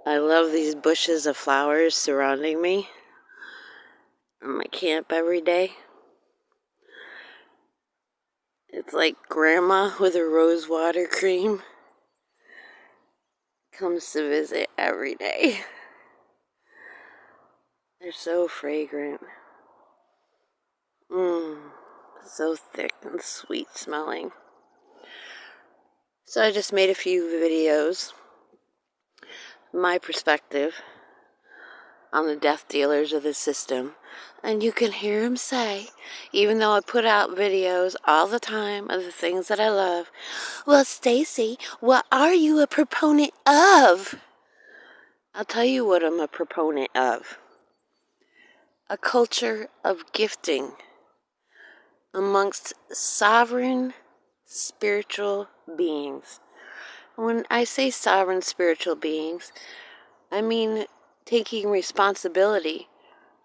I love these bushes of flowers surrounding me on my camp every day. It's like grandma with her rose water cream comes to visit every day. They're so fragrant. So thick and sweet smelling. So I just made a few videos, my perspective on the death dealers of the system. And you can hear him say, even though I put out videos all the time of the things that I love, well, Stacy, what are you a proponent of? I'll tell you what I'm a proponent of. A culture of gifting amongst sovereign spiritual beings. When I say sovereign spiritual beings, I mean taking responsibility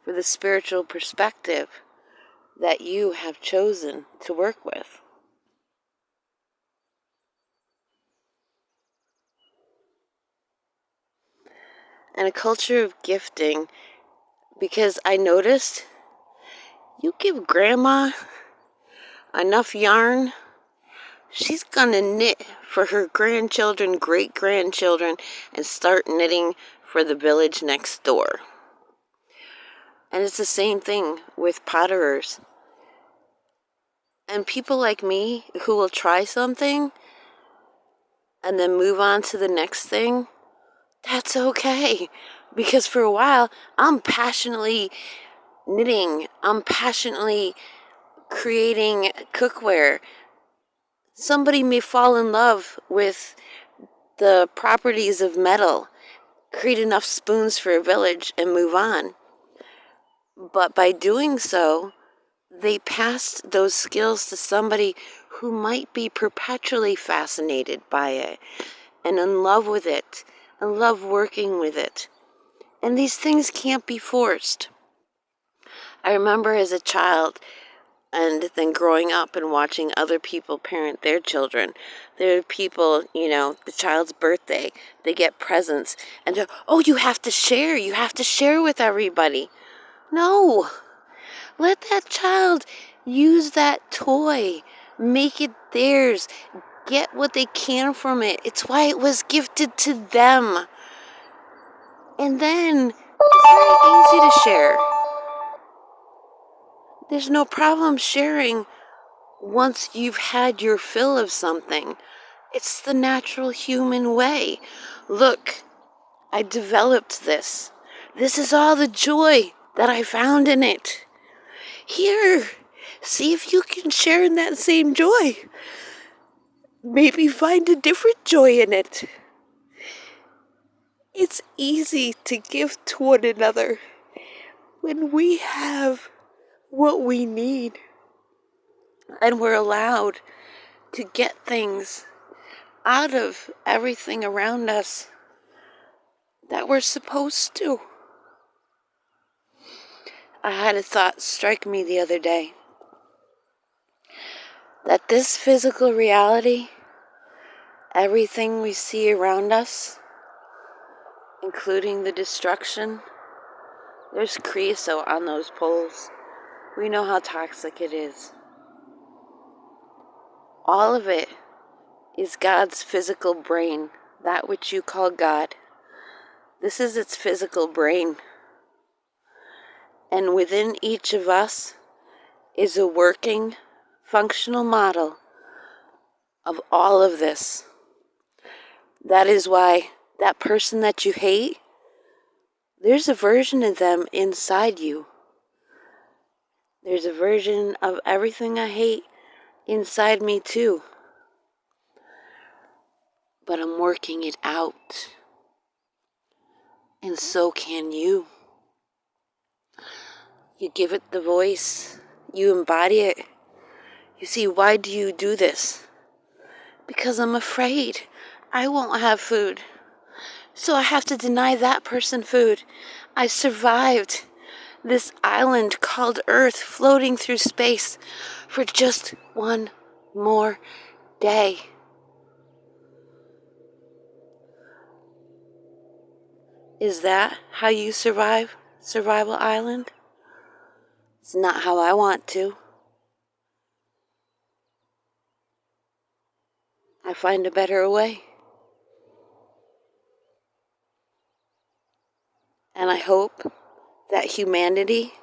for the spiritual perspective that you have chosen to work with. And a culture of gifting, because I noticed you give grandma enough yarn, she's gonna knit for her grandchildren, great-grandchildren, and start knitting for the village next door. And it's the same thing with potterers. And people like me who will try something and then move on to the next thing, that's okay. Because for a while, I'm passionately knitting. I'm passionately creating cookware. Somebody may fall in love with the properties of metal, create enough spoons for a village, and move on. But by doing so, they passed those skills to somebody who might be perpetually fascinated by it and in love with it and love working with it. And these things can't be forced. I remember as a child and then growing up and watching other people parent their children. There are people, the child's birthday, they get presents and they're, oh, you have to share with everybody. No. Let that child use that toy. Make it theirs. Get what they can from it. It's why it was gifted to them. And then it's very easy to share. There's no problem sharing once you've had your fill of something. It's the natural human way. Look, I developed this. This is all the joy that I found in it. Here, see if you can share in that same joy. Maybe find a different joy in it. It's easy to give to one another when we have what we need and we're allowed to get things out of everything around us that we're supposed to. I had a thought strike me the other day that this physical reality, everything we see around us, including the destruction, there's creosote on those poles. We know how toxic it is. All of it is God's physical brain, that which you call God. This is its physical brain. And within each of us is a working, functional model of all of this. That is why that person that you hate, there's a version of them inside you. There's a version of everything I hate inside me too. But I'm working it out. And so can you. You give it the voice. You embody it. You see, why do you do this? Because I'm afraid I won't have food. So I have to deny that person food. I survived this island called Earth floating through space for just one more day. Is that how you survive Survival Island? It's not how I want to. I find a better way. And I hope that humanity,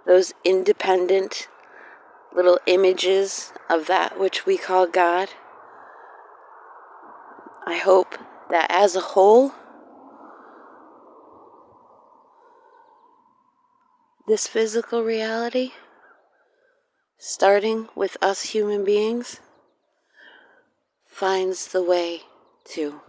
those independent little images of that which we call God, I hope that as a whole, this physical reality, starting with us human beings, finds the way to